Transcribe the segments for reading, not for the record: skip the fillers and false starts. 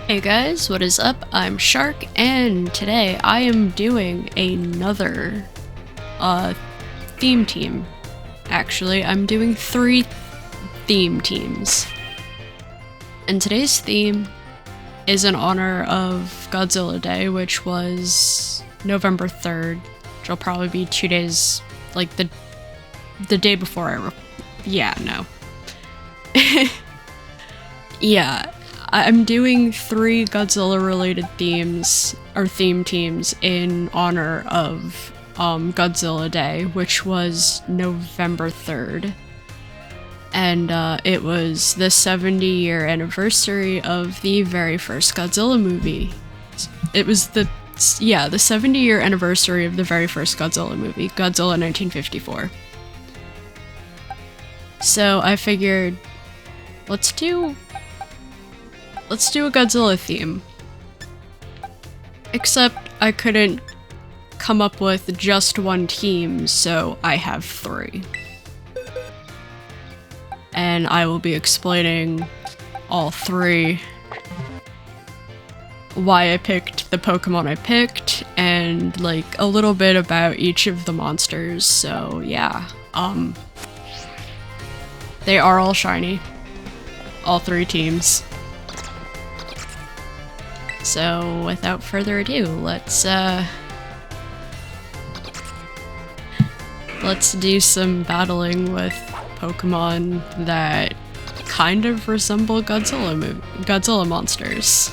Hey guys, what is up? I'm Shark, and today I am doing another theme team. Actually, I'm doing 3 theme teams. And today's theme is in honor of Godzilla Day, which was November 3rd, which will probably be 2 days, like the day before Yeah, I'm doing 3 Godzilla-related themes, or theme teams, in honor of Godzilla Day, which was November 3rd. And it was the 70-year anniversary of the very first Godzilla movie. It was the 70-year anniversary of the very first Godzilla movie, Godzilla 1954. So I figured, let's do a Godzilla theme. Except I couldn't come up with just one team, so I have 3. And I will be explaining all 3, why I picked the Pokemon I picked, and like a little bit about each of the monsters. So yeah, they are all shiny, all 3 teams. So without further ado, let's do some battling with Pokemon that kind of resemble Godzilla monsters.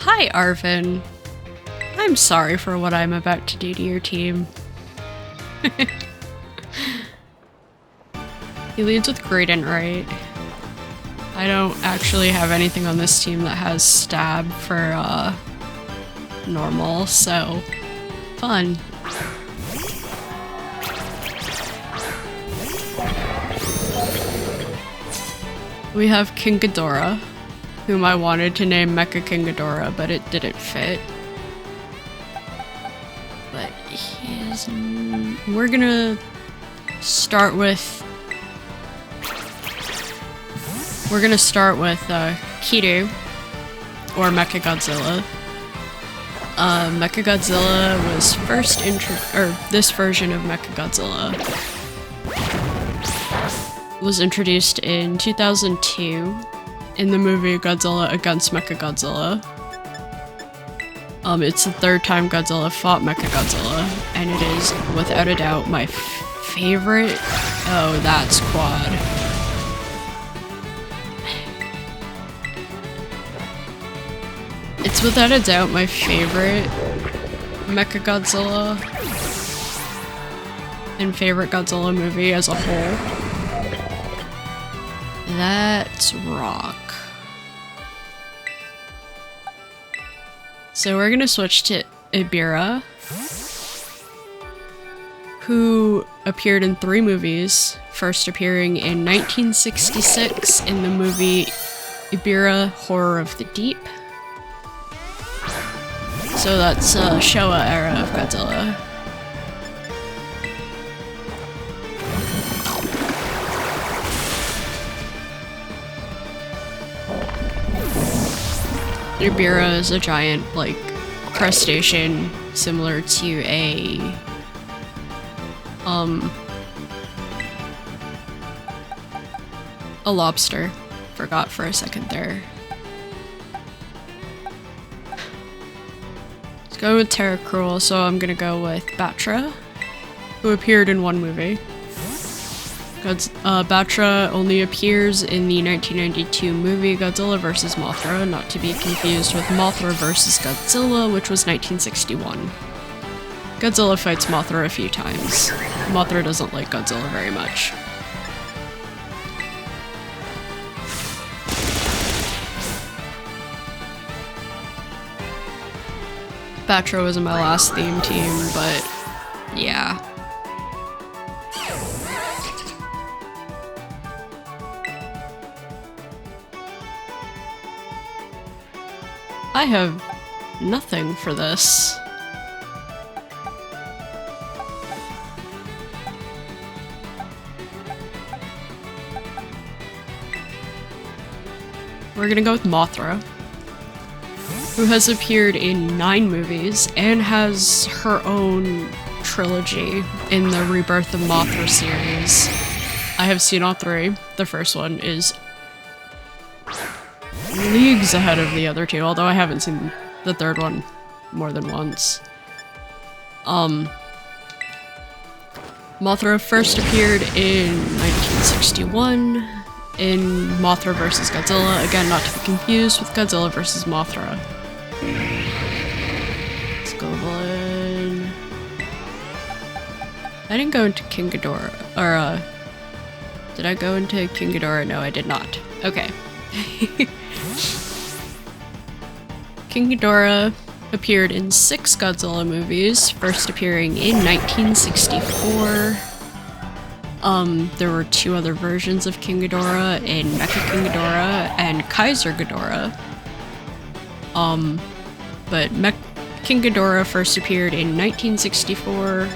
Hi, Arvin. I'm sorry for what I'm about to do to your team. He leads with Gradient, right? I don't actually have anything on this team that has stab for normal, so fun. We have King Ghidorah, whom I wanted to name Mecha King Ghidorah, but it didn't fit. But we're gonna start with Kiru, or Mechagodzilla. Mechagodzilla was first this version of Mechagodzilla was introduced in 2002 in the movie Godzilla Against Mechagodzilla. It's the 3rd time Godzilla fought Mechagodzilla, and it is, without a doubt, my favorite. Oh, that's Quad. It's without a doubt my favorite Mechagodzilla and favorite Godzilla movie as a whole. That's Rock. So we're gonna switch to Ibira, who appeared in 3 movies, first appearing in 1966 in the movie Ibira Horror of the Deep. So that's Showa era of Godzilla. Ibira is a giant, like, crustacean similar to a lobster. Forgot for a second there. Let's go with Terracruel, so I'm gonna go with Batra, who appeared in 1 movie. Batra only appears in the 1992 movie Godzilla vs. Mothra, not to be confused with Mothra vs. Godzilla, which was 1961. Godzilla fights Mothra a few times. Mothra doesn't like Godzilla very much. Batra was in my last theme team, but yeah. I have nothing for this. We're gonna go with Mothra, who has appeared in 9 movies and has her own trilogy in the Rebirth of Mothra series. I have seen all 3. The first one is leagues ahead of the other 2, although I haven't seen the 3rd one more than once. Mothra first appeared in 1961 in Mothra vs. Godzilla, again not to be confused with Godzilla vs. Mothra. Let's go in. I didn't go into King Ghidorah, or did I go into King Ghidorah? No, I did not. Okay. King Ghidorah appeared in 6 Godzilla movies, first appearing in 1964. There were 2 other versions of King Ghidorah in Mecha King Ghidorah and Kaiser Ghidorah. But King Ghidorah first appeared in 1964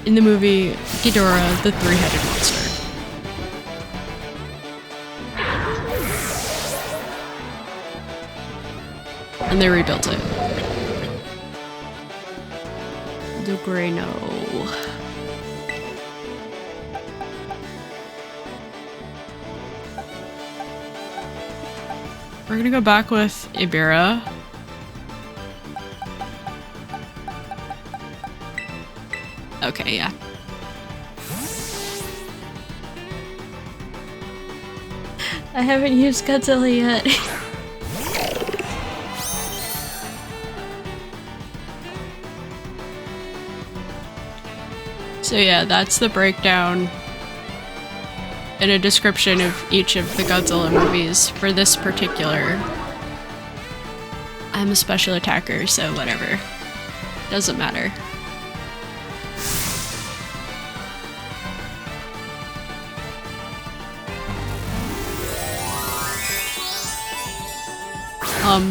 in the movie Ghidorah, the Three-Headed Monster. And they rebuilt it. The Grano. We're gonna go back with Ibira. Okay, yeah. I haven't used Godzilla yet. So yeah, that's the breakdown and a description of each of the Godzilla movies for this particular. I'm a special attacker, so whatever. Doesn't matter.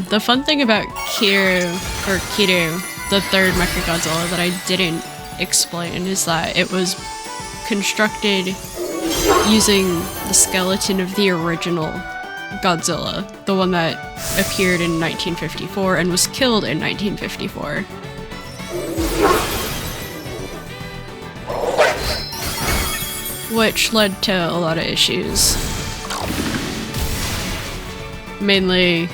The fun thing about Kiru, the 3rd Mechagodzilla, that I didn't explain is that it was constructed using the skeleton of the original Godzilla, the one that appeared in 1954 and was killed in 1954. Which led to a lot of issues. Mainly,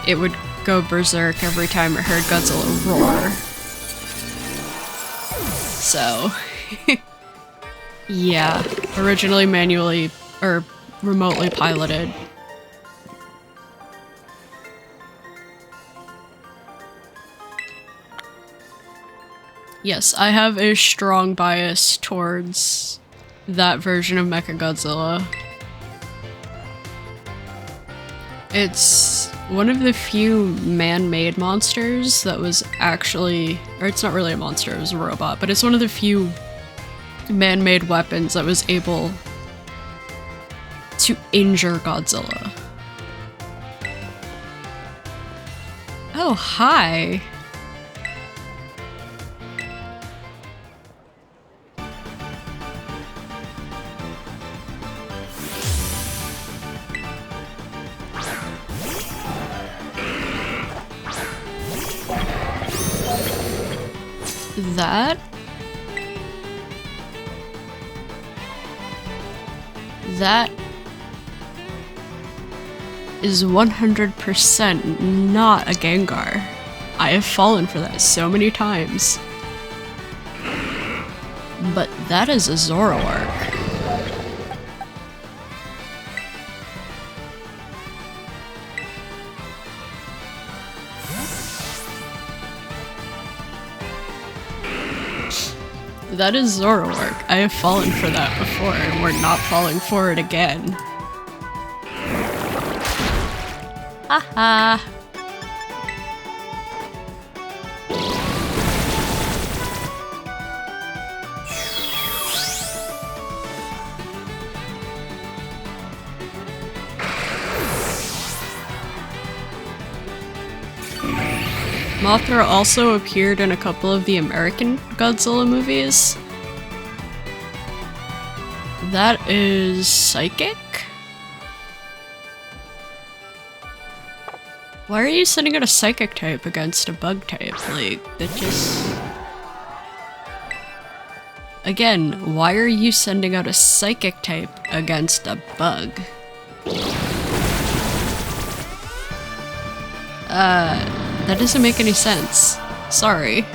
it would go berserk every time it heard Godzilla roar. So, yeah, originally manually or remotely piloted. Yes, I have a strong bias towards that version of Mechagodzilla. It's one of the few man-made monsters that was actually, or it's not really a monster, it was a robot, but it's one of the few man-made weapons that was able to injure Godzilla. Oh, hi! That is 100% not a Gengar. I have fallen for that so many times. But that is a Zoroark. That is Zoroark. I have fallen for that before, and we're not falling for it again. Haha. Mothra also appeared in a couple of the American Godzilla movies. That is psychic? Why are you sending out a psychic type against a bug type? Like, that just... Again, why are you sending out a psychic type against a bug? That doesn't make any sense. Sorry.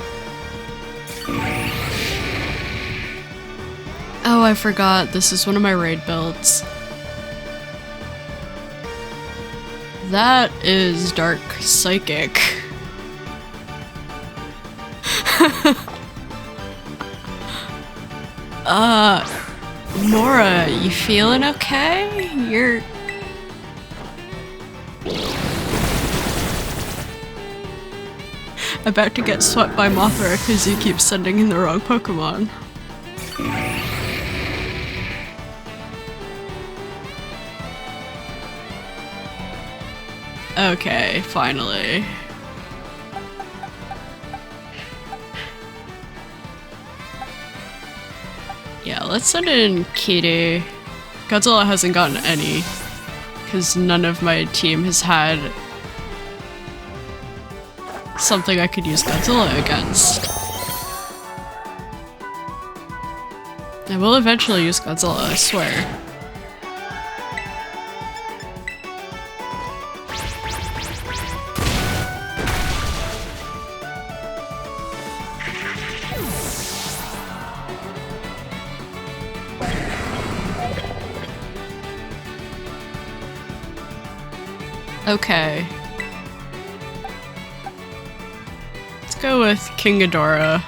Oh, I forgot. This is one of my raid builds. That is Dark Psychic. Mora, you feeling okay? You're... about to get swept by Mothra because you keep sending in the wrong Pokemon. Okay, finally. Yeah, let's send in Kitty. Godzilla hasn't gotten any, because none of my team has had something I could use Godzilla against. I will eventually use Godzilla, I swear. Okay. Let's go with King Ghidorah.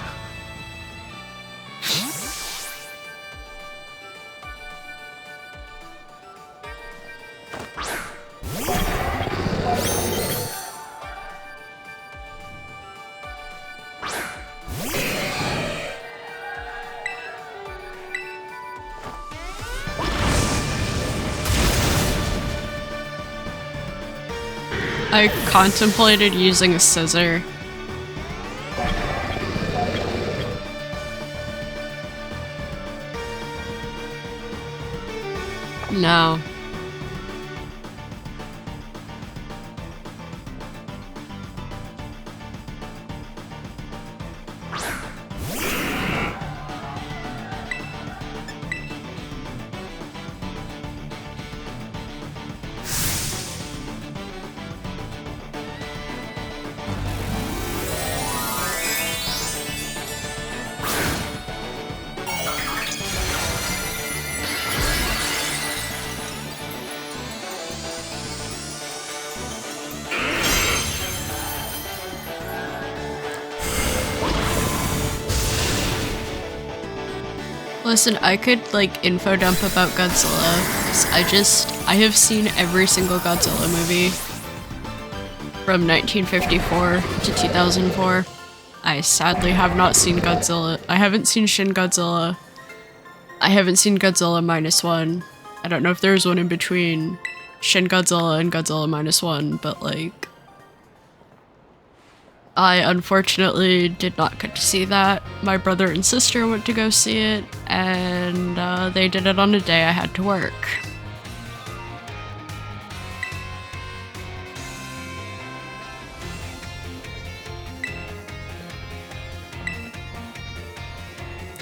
I contemplated using a scissor. No. Listen, I could like info dump about Godzilla, 'cause I have seen every single Godzilla movie from 1954 to 2004. I sadly have not seen Godzilla. I haven't seen Shin Godzilla. I haven't seen Godzilla -1. I don't know if there's one in between Shin Godzilla and Godzilla -1, but like... I unfortunately did not get to see that. My brother and sister went to go see it, and they did it on a day I had to work.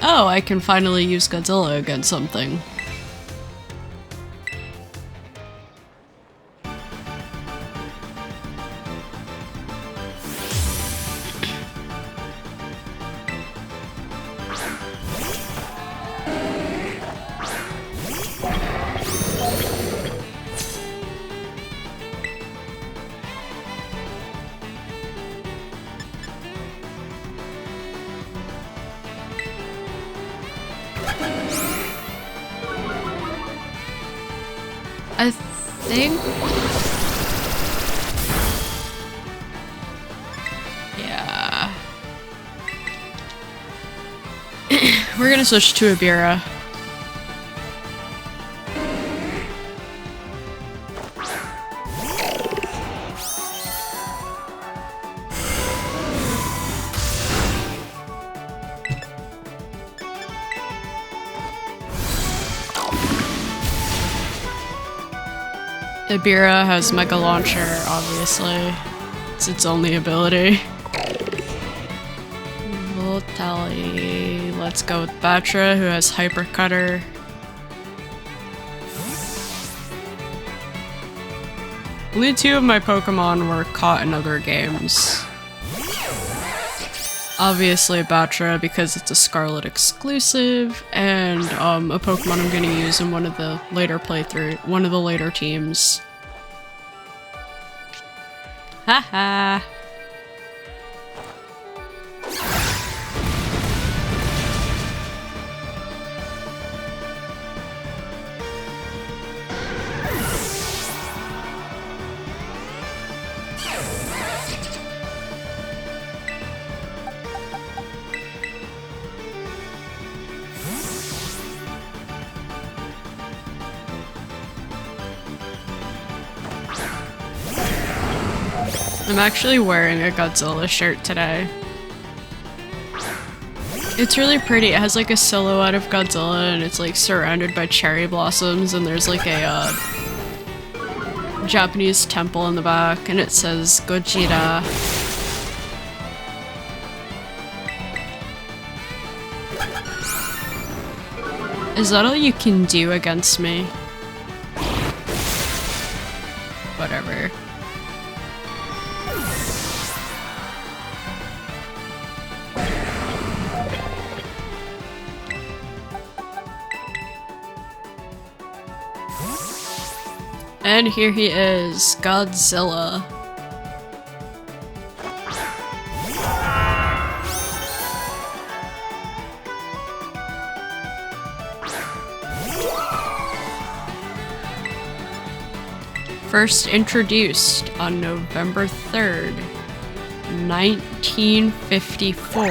Oh, I can finally use Godzilla against something. I think... yeah. We're gonna switch to Ibira. Ibira has Mega Launcher, obviously. It's its only ability. Voltali. Let's go with Batra, who has Hyper Cutter. Only 2 of my Pokemon were caught in other games. Obviously Batra, because it's a Scarlet exclusive, and a Pokemon I'm gonna use in one of the later teams. Haha! I'm actually wearing a Godzilla shirt today. It's really pretty. It has like a silhouette of Godzilla and it's like surrounded by cherry blossoms, and there's like a Japanese temple in the back, and it says Godzilla. Is that all you can do against me? Whatever. And here he is, Godzilla. First introduced on November 3rd, 1954.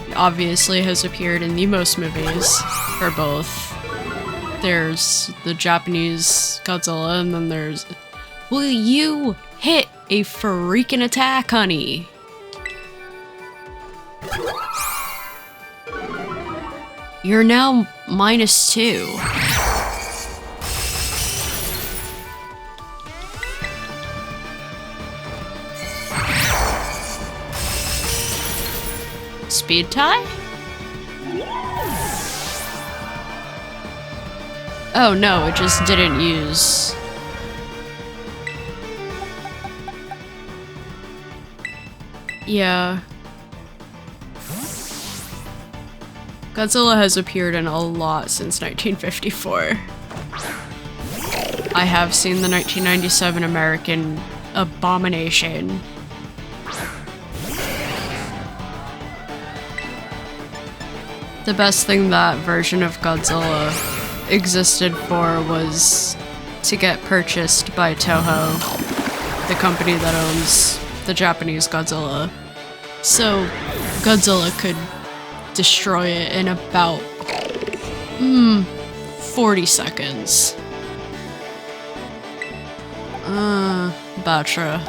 He obviously has appeared in the most movies, for both. There's the Japanese Godzilla, and then there's... Will you hit a freaking attack, honey? You're now -2. Speed tie? Oh no, it just didn't use. Yeah. Godzilla has appeared in a lot since 1954. I have seen the 1997 American Abomination. The best thing that version of Godzilla existed for was to get purchased by Toho, the company that owns the Japanese Godzilla. So Godzilla could destroy it in about 40 seconds. Batra.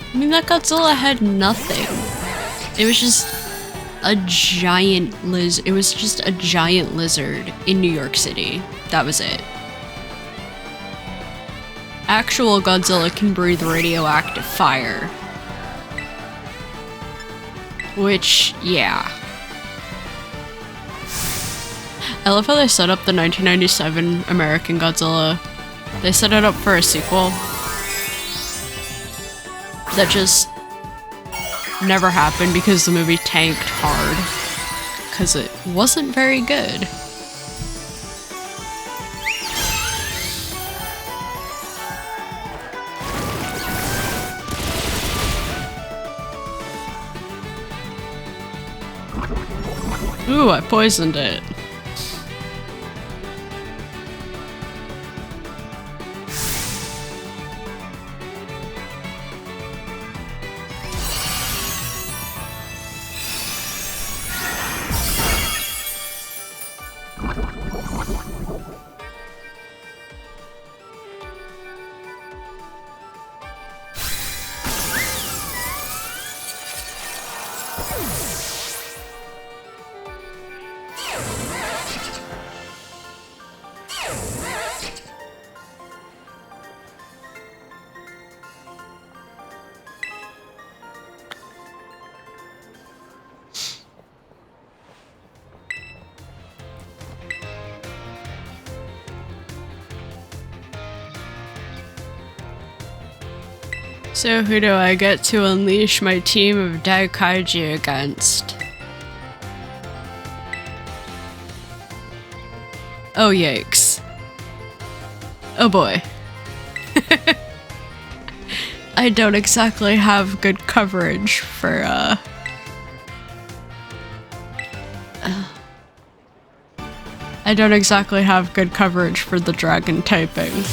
I mean, that Godzilla had nothing. It was just a giant It was just a giant lizard in New York City. That was it. Actual Godzilla can breathe radioactive fire. Which, yeah. I love how they set up the 1997 American Godzilla. They set it up for a sequel that just never happened because the movie tanked hard. Because it wasn't very good. Ooh, I poisoned it. So who do I get to unleash my team of Daikaiji against? Oh yikes. Oh boy. I don't exactly have good coverage for I don't exactly have good coverage for the dragon typing.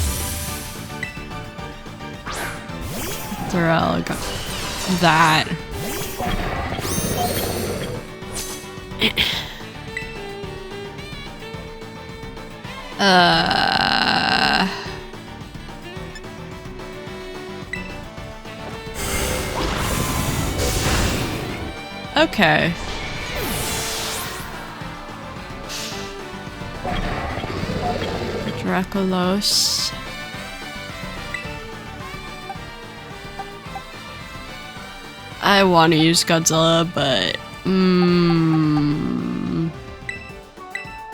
Thorell got that. Okay. Dracolos. I want to use Godzilla, but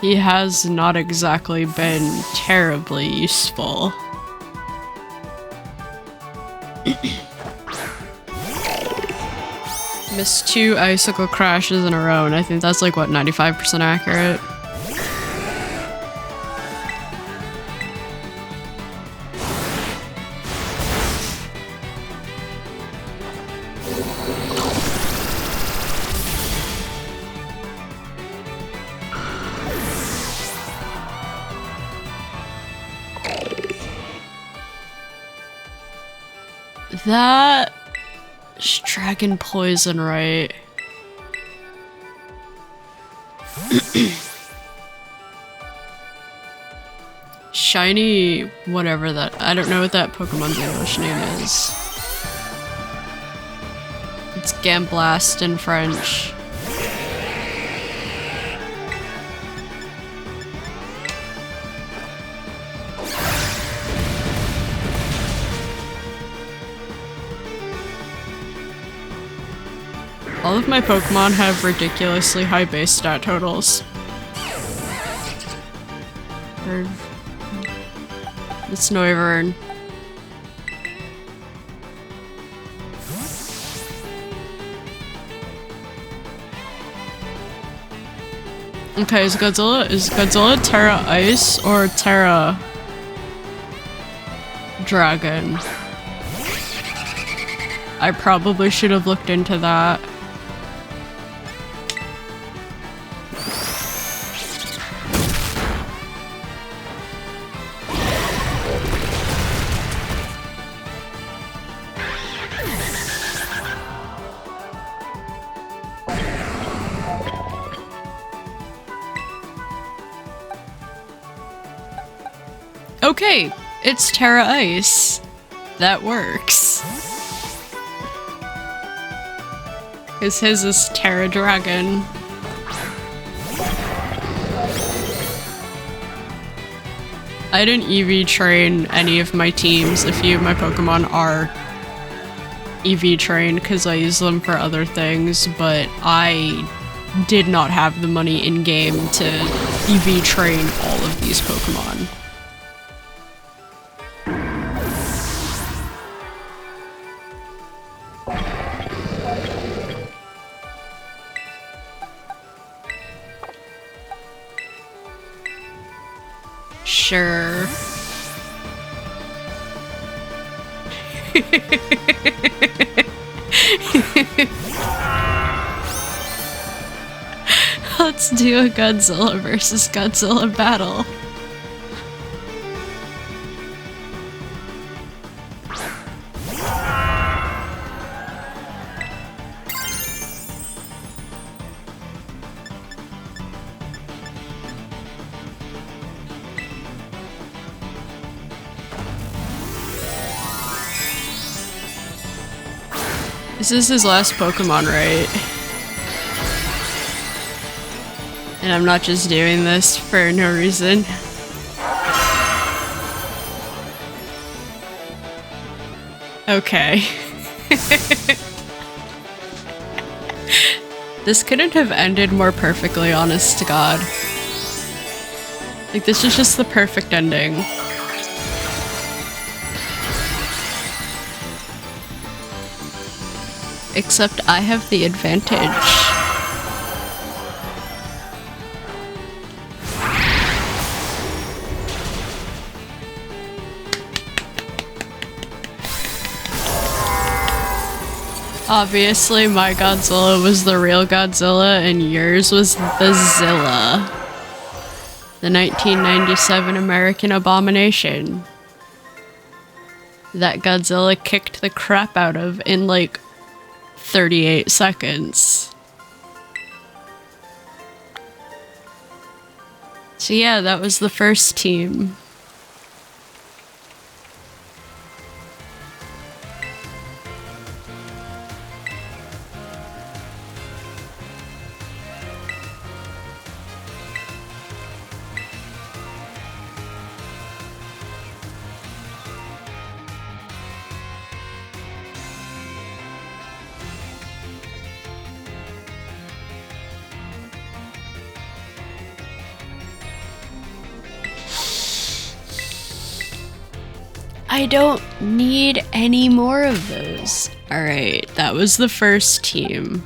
he has not exactly been terribly useful. Missed 2 icicle crashes in a row, and I think that's like, what, 95% accurate? That is dragon poison, right? Shiny, whatever that. I don't know what that Pokemon's English name is. It's Gamblast in French. All of my Pokemon have ridiculously high base stat totals. It's Noivern. Okay, is Godzilla Terra Ice or Terra Dragon? I probably should have looked into that. Okay, it's Terra Ice. That works. Because his is Terra Dragon. I didn't EV train any of my teams. A few of my Pokemon are EV trained because I use them for other things, but I did not have the money in game to EV train all of these Pokemon. Sure. Let's do a Godzilla versus Godzilla battle. This is his last Pokemon, right? And I'm not just doing this for no reason. Okay. This couldn't have ended more perfectly, honest to God. Like, this is just the perfect ending. Except I have the advantage. Obviously, my Godzilla was the real Godzilla and yours was the Zilla. The 1997 American abomination that Godzilla kicked the crap out of in like 38 seconds. So yeah, that was the first team. I don't need any more of those. Alright, that was the first team.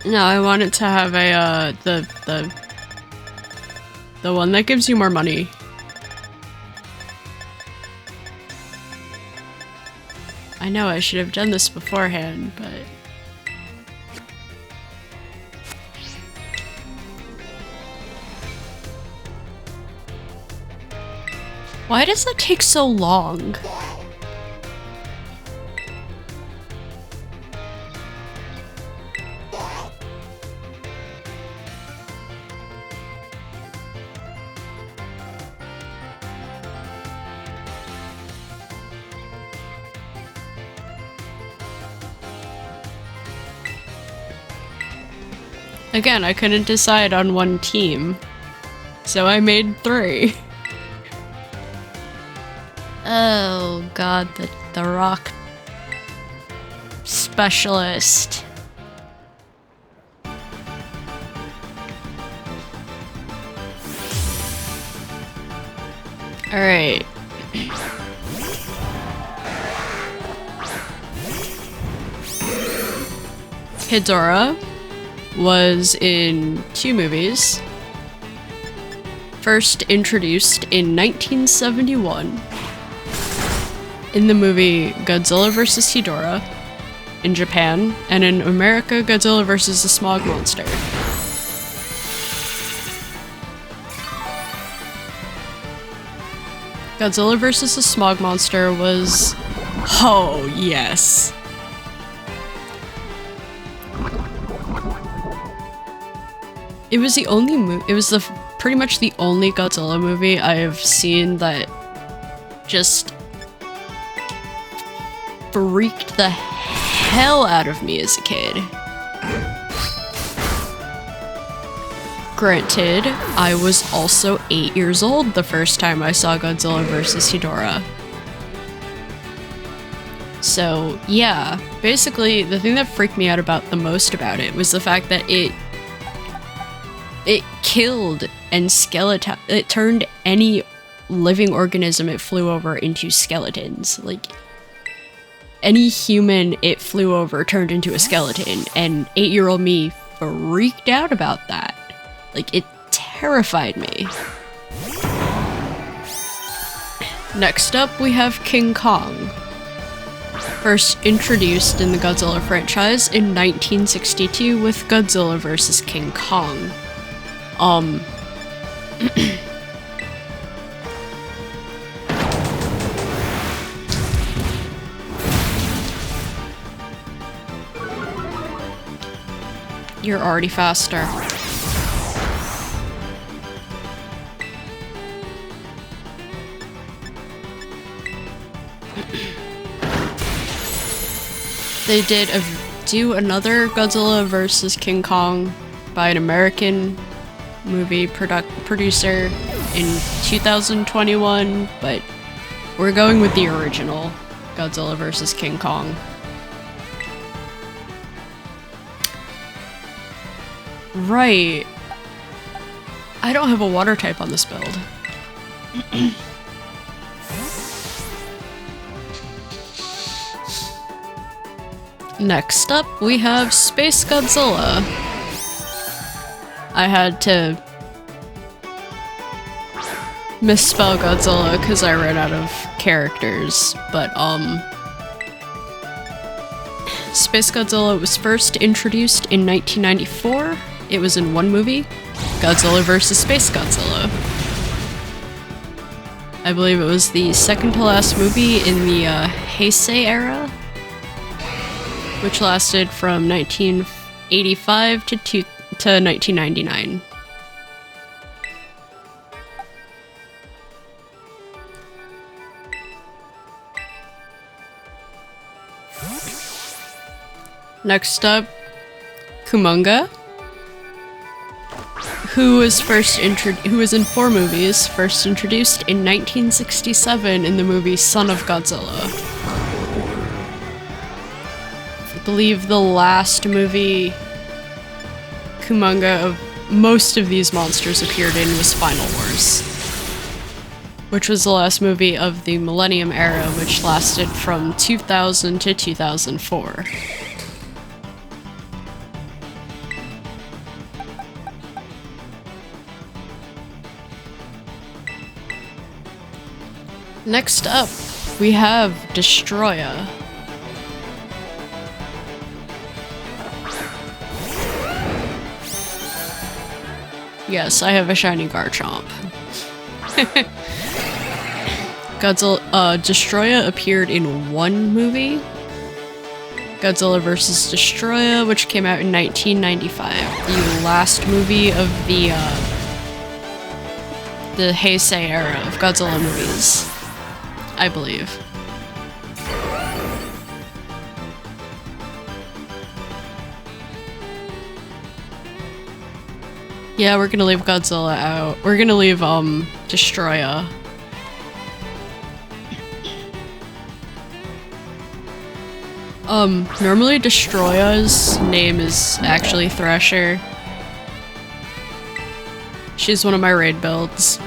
No, I wanted to have a, the one that gives you more money. I know I should have done this beforehand, but... Why does that take so long? Again, I couldn't decide on one team, so I made 3. Oh god, the rock specialist. Alright. Hedorah was in 2 movies. First introduced in 1971 in the movie Godzilla vs. Hedorah in Japan, and in America, Godzilla vs. the Smog Monster. Godzilla vs. the Smog Monster was... Oh, yes. It was the only pretty much the only Godzilla movie I have seen that just freaked the hell out of me as a kid. Granted, I was also 8 years old the first time I saw Godzilla vs. Hedorah. So, yeah, basically the thing that freaked me out the most about it was the fact that it killed and it turned any living organism it flew over into skeletons. Like, any human it flew over turned into a skeleton, and 8-year-old me freaked out about that. Like, it terrified me. Next up, we have King Kong. First introduced in the Godzilla franchise in 1962 with Godzilla vs. King Kong. You're already faster. They did do another Godzilla vs. King Kong by an American movie producer in 2021, but we're going with the original Godzilla vs. King Kong. Right. I don't have a water type on this build. Next up, we have Space Godzilla. I had to misspell Godzilla because I ran out of characters, but Space Godzilla was first introduced in 1994. It was in one movie, Godzilla vs. Space Godzilla. I believe it was the second to last movie in the Heisei era, which lasted from 1985 to 1999. Next up, Kumonga, who was in 4 movies, first introduced in 1967 in the movie Son of Godzilla. I believe the last movie Kumonga of most of these monsters appeared in was Final Wars, which was the last movie of the Millennium Era, which lasted from 2000 to 2004. Next up, we have Destroya. Yes, I have a shiny Garchomp. Destroya appeared in one movie, Godzilla vs. Destroya, which came out in 1995, the last movie of the Heisei era of Godzilla movies, I believe. Yeah, we're gonna leave Godzilla out. We're gonna leave, Destroya. Normally Destroya's name is actually Thresher. She's one of my raid builds.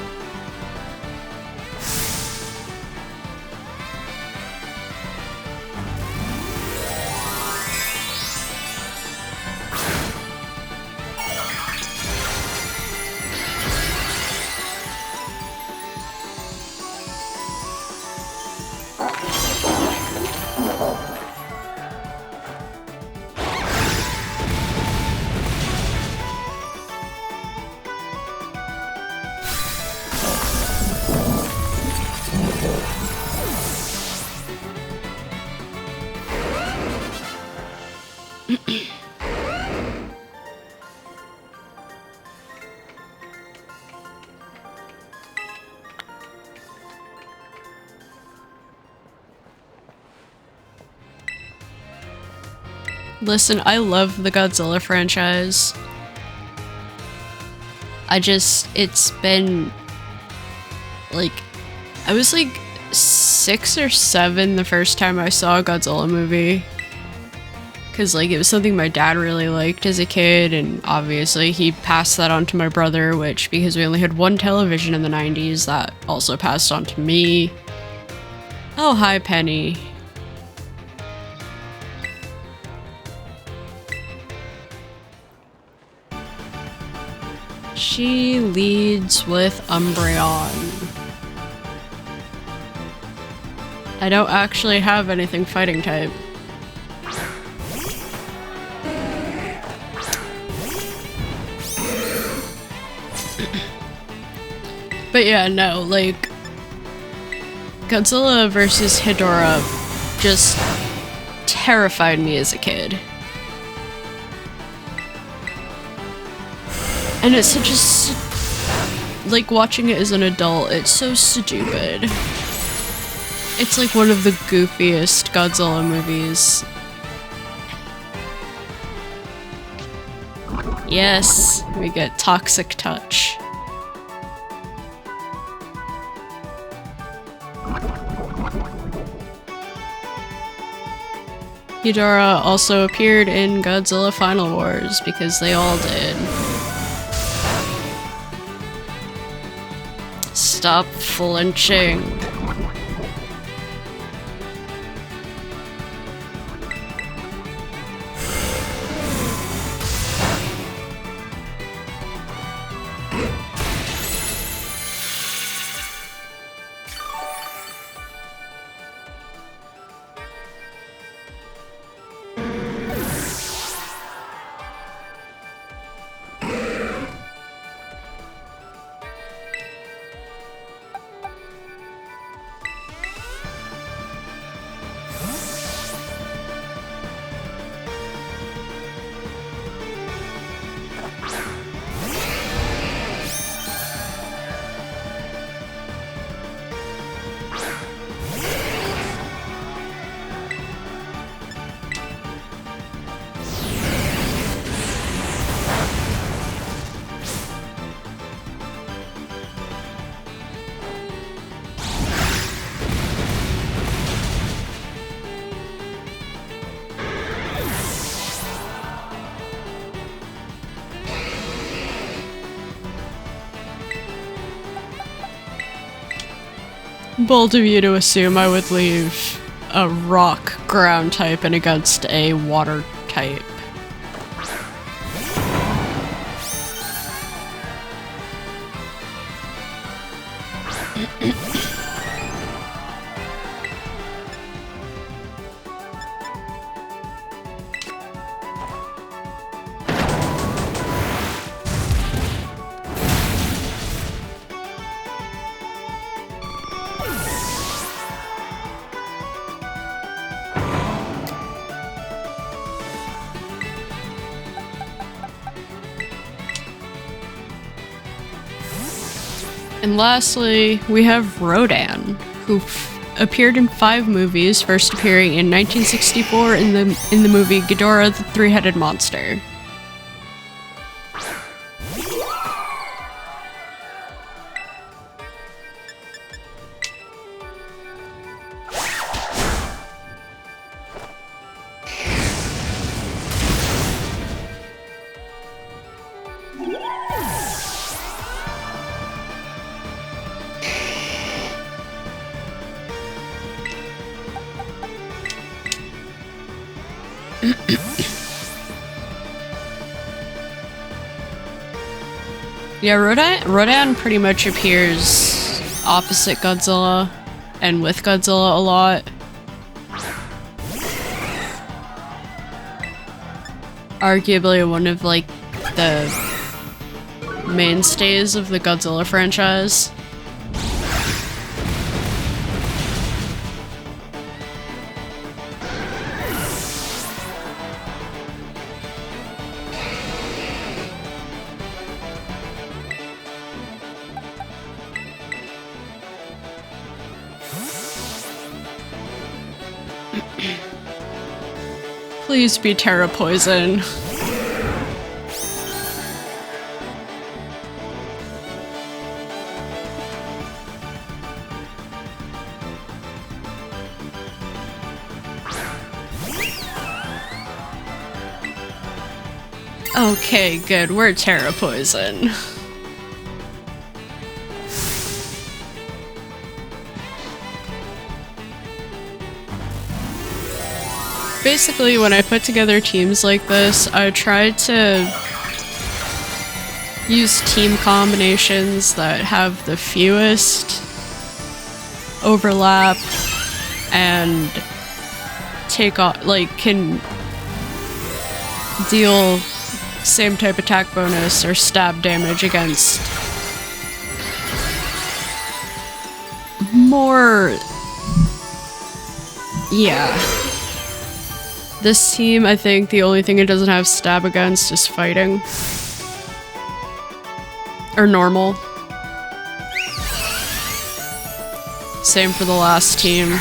Listen, I love the Godzilla franchise. It's been, like, I was like 6 or 7 the first time I saw a Godzilla movie. Cause like, it was something my dad really liked as a kid, and obviously he passed that on to my brother, which, because we only had one television in the 90s, that also passed on to me. Oh, hi, Penny. She leads with Umbreon. I don't actually have anything fighting type. But yeah, no, like, Godzilla vs. Hedorah just terrified me as a kid. And it's such a, like, watching it as an adult, it's so stupid. It's like one of the goofiest Godzilla movies. Yes, we get Toxic Touch. Ghidorah also appeared in Godzilla Final Wars, because they all did. Stop flinching. Bold of you to assume I would leave a rock ground type in against a water type. And lastly, we have Rodan, who appeared in 5 movies, first appearing in 1964 in the movie Ghidorah the Three-Headed Monster. Yeah, Rodan pretty much appears opposite Godzilla and with Godzilla a lot. Arguably one of, like, the mainstays of the Godzilla franchise. Please be Terra Poison. Okay, good. We're Terra Poison. Basically, when I put together teams like this, I try to use team combinations that have the fewest overlap and take off, like, can deal same type attack bonus or stab damage against more. Yeah. This team, I think the only thing it doesn't have stab against is fighting. Or normal. Same for the last team.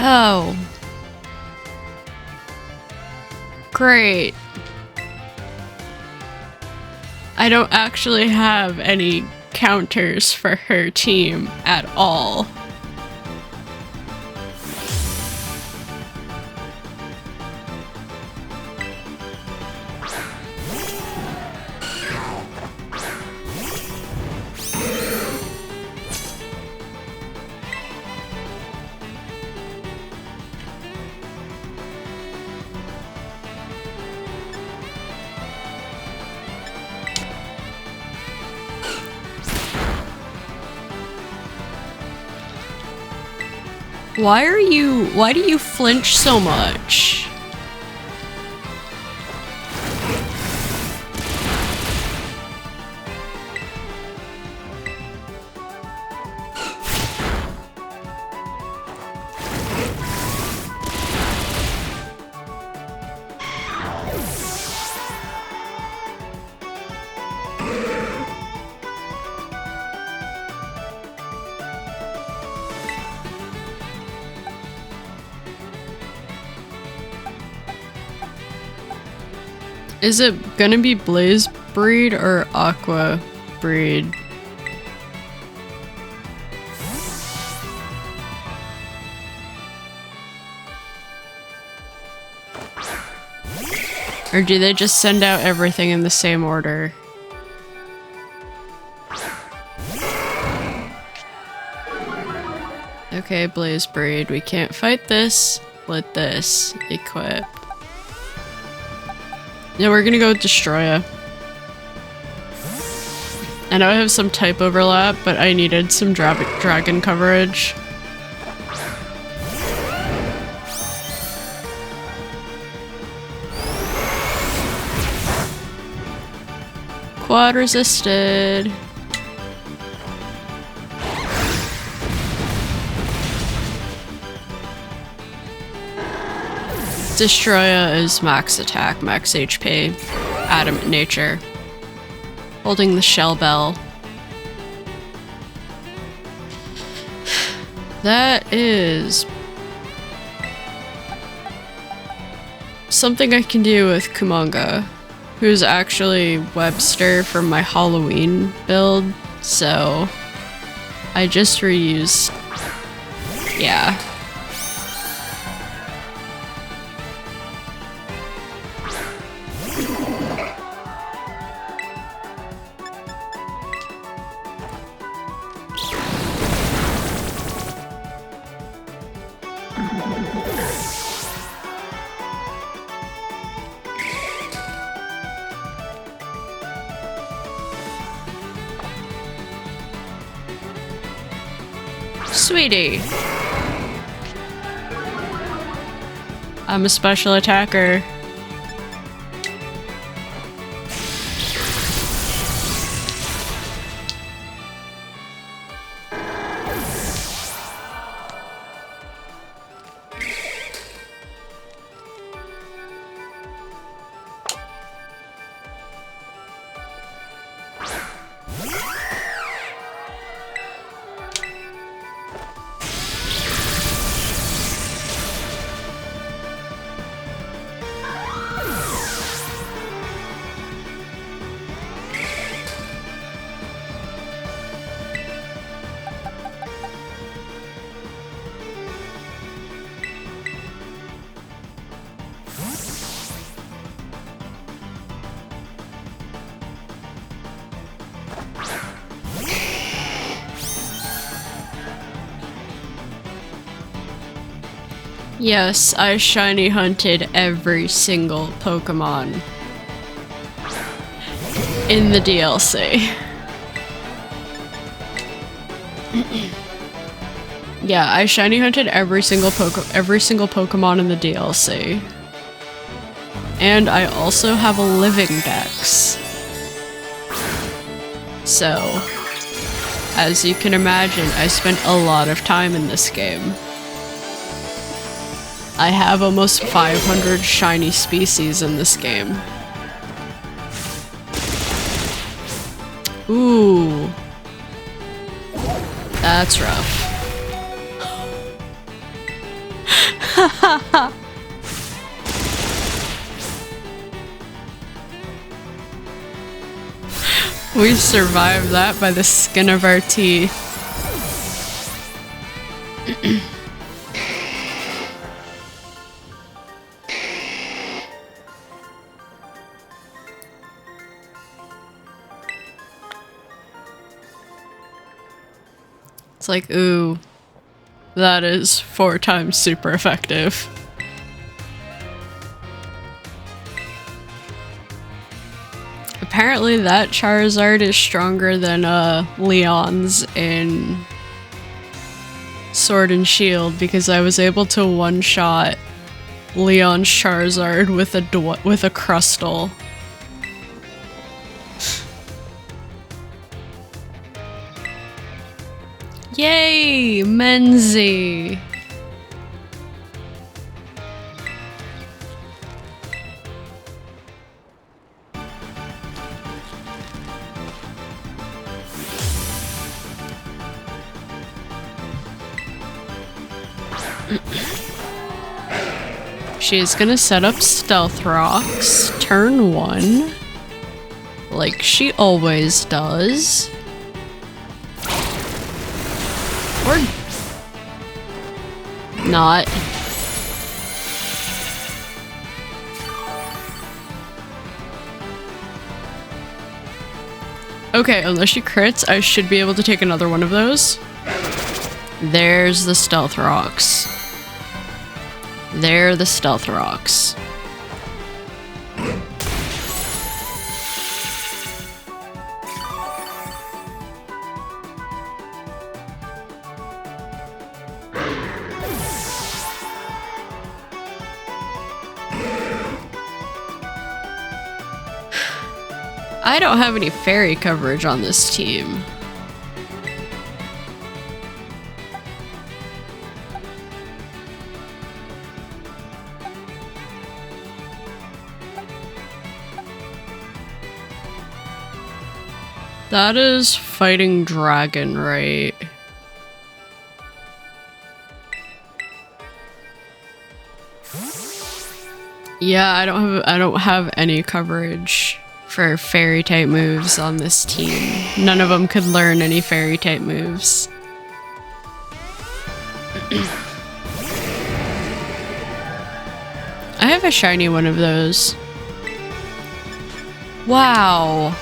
Oh. Great. I don't actually have any counters for her team at all. Why do you flinch so much? Is it gonna be Blaze breed or Aqua breed? Or do they just send out everything in the same order? Okay, Blaze breed. We can't fight this with this. Equip. Yeah, we're gonna go with Destroya. I know I have some type overlap, but I needed some dragon coverage. Quad resisted. Destroya is max attack, max HP, adamant nature. Holding the shell bell. That is something I can do with Kumonga, who's actually Webster from my Halloween build, so I just reuse. Yeah. Sweetie. I'm a special attacker. Yes, I shiny hunted every single Pokemon in the DLC. Yeah, I shiny hunted every single Pokemon in the DLC. And I also have a living dex. So, as you can imagine, I spent a lot of time in this game. I have almost 500 shiny species in this game. Ooh. That's rough. We survived that by the skin of our teeth. It's like, ooh, that is 4 times super effective. Apparently that Charizard is stronger than Leon's in Sword and Shield, because I was able to one-shot Leon's Charizard with a Crustle. Yay! Menzie! She's gonna set up Stealth Rocks, turn 1, like she always does. Or not. Okay, unless she crits, I should be able to take another one of those. There's the Stealth Rocks. There are the Stealth Rocks. I don't have any fairy coverage on this team. That is fighting dragon, right? Yeah, I don't have any coverage for fairy type moves on this team. None of them could learn any fairy type moves. I have a shiny one of those. Wow.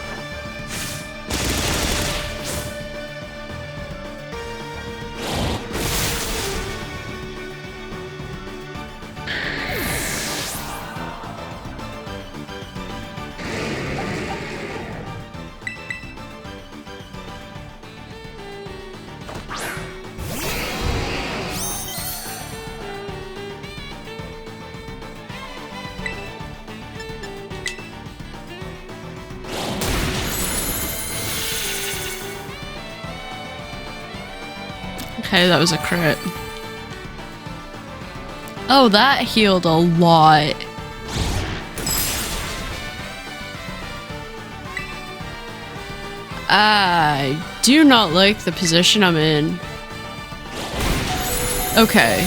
Okay, that was a crit. Oh, that healed a lot. I do not like the position I'm in. Okay.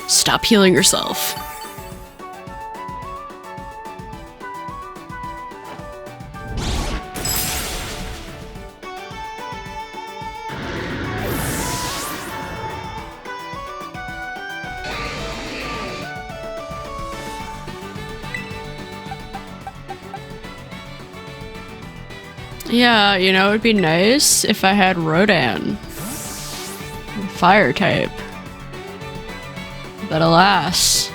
Stop healing yourself. Yeah, you know, it'd be nice if I had Rodan. Fire type. But alas.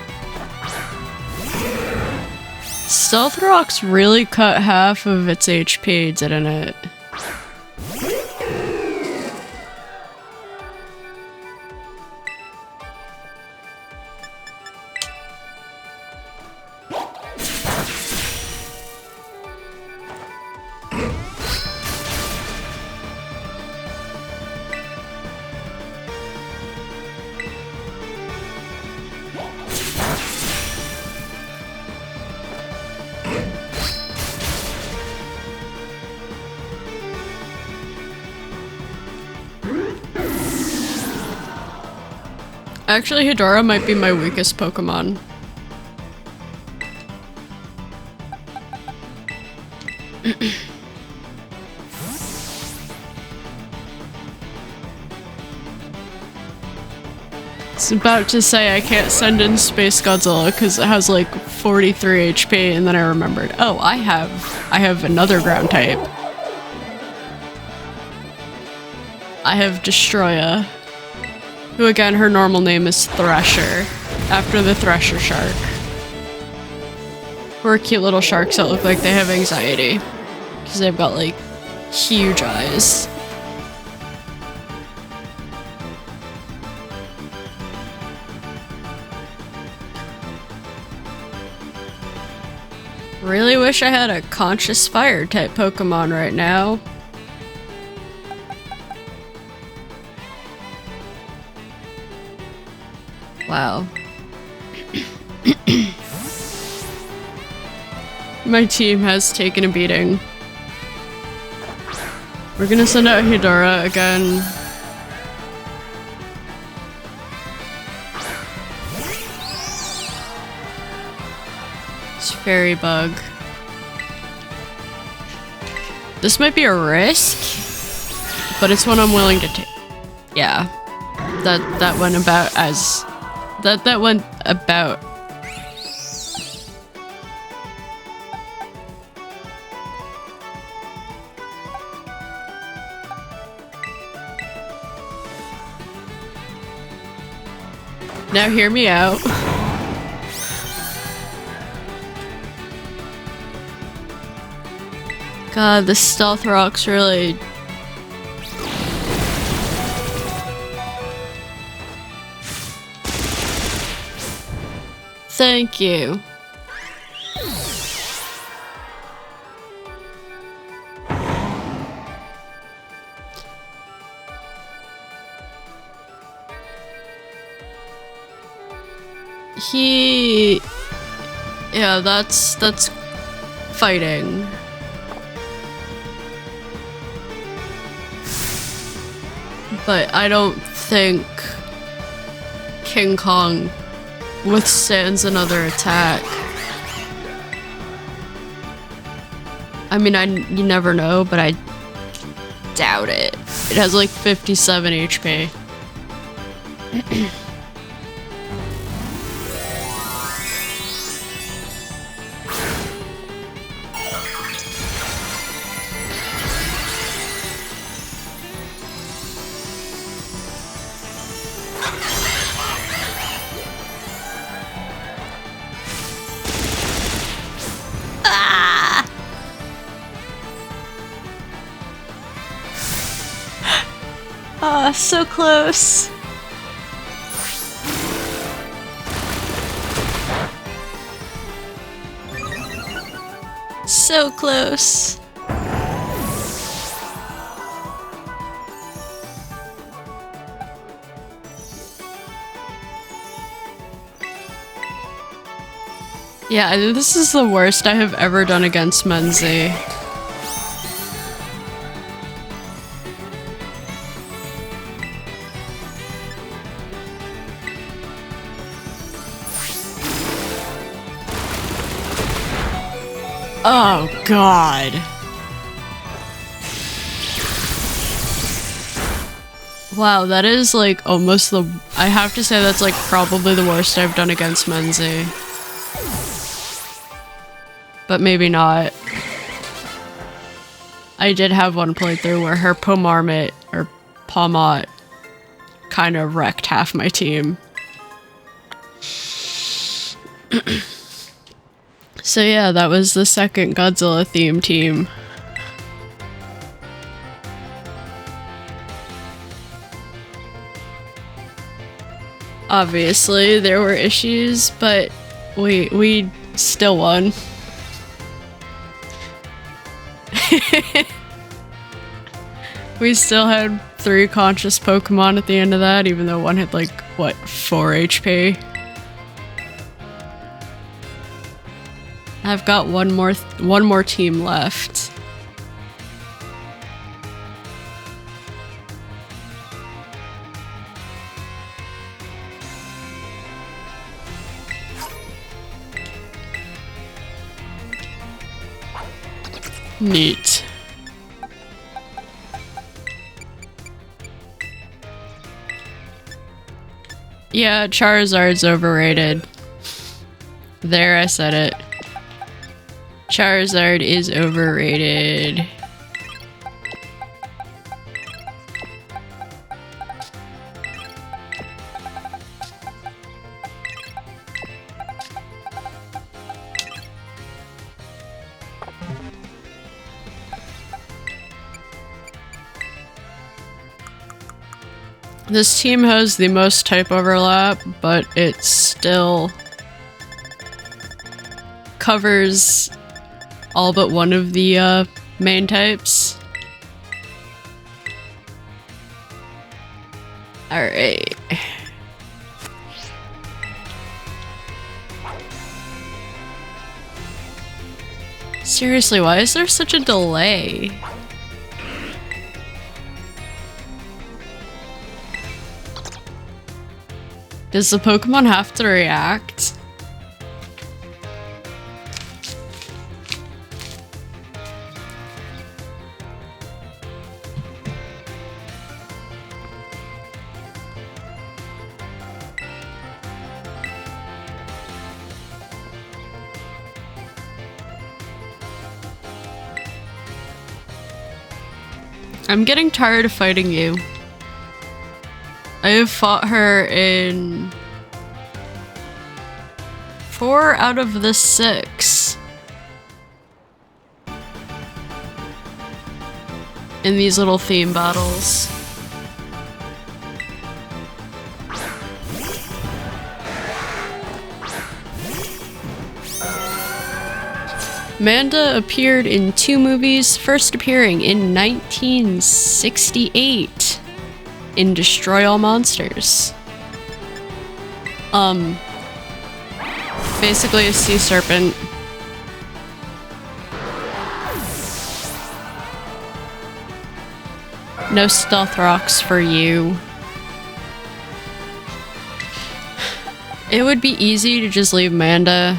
Stealth Rocks really cut half of its HP, didn't it? Actually, Hedora might be my weakest Pokemon. I was about to say I can't send in Space Godzilla because it has like 43 HP, and then I remembered, oh, I have another ground type. I have Destroya, who again, her normal name is Thresher, after the Thresher shark. Who are cute little sharks that look like they have anxiety, because they've got like huge eyes. Really wish I had a conscious fire type Pokemon right now. Wow. My team has taken a beating. We're gonna send out Hedora again. It's Fairy Bug. This might be a risk, but it's one I'm willing to take. Yeah. That went about as... That went about... Now hear me out. God, this stealth rock's really... Thank you. Yeah, that's fighting. But I don't think King Kong withstands another attack. I mean, you never know, but I doubt it. It has like 57 HP. Ah, so close. So close. Yeah, this is the worst I have ever done against Menzi. Oh, God. Wow, that is like almost the... I have to say that's like probably the worst I've done against Menzi. But maybe not. I did have one playthrough where her Pomarmot, or Pawmot, kind of wrecked half my team. So yeah, that was the second Godzilla theme team. Obviously, there were issues, but we still won. We still had 3 conscious Pokemon at the end of that, even though one had like, what, 4 HP? I've got one more team left. Neat. Yeah, Charizard's overrated. There, I said it. Charizard is overrated. This team has the most type overlap, but it still covers all but one of the main types. Alright. Seriously, why is there such a delay? Does the Pokemon have to react? I'm getting tired of fighting you. I have fought her in 4 out of the 6 in these little theme battles. Manda appeared in 2 movies, first appearing in 1968 in Destroy All Monsters. Basically a sea serpent. No stealth rocks for you. It would be easy to just leave Manda.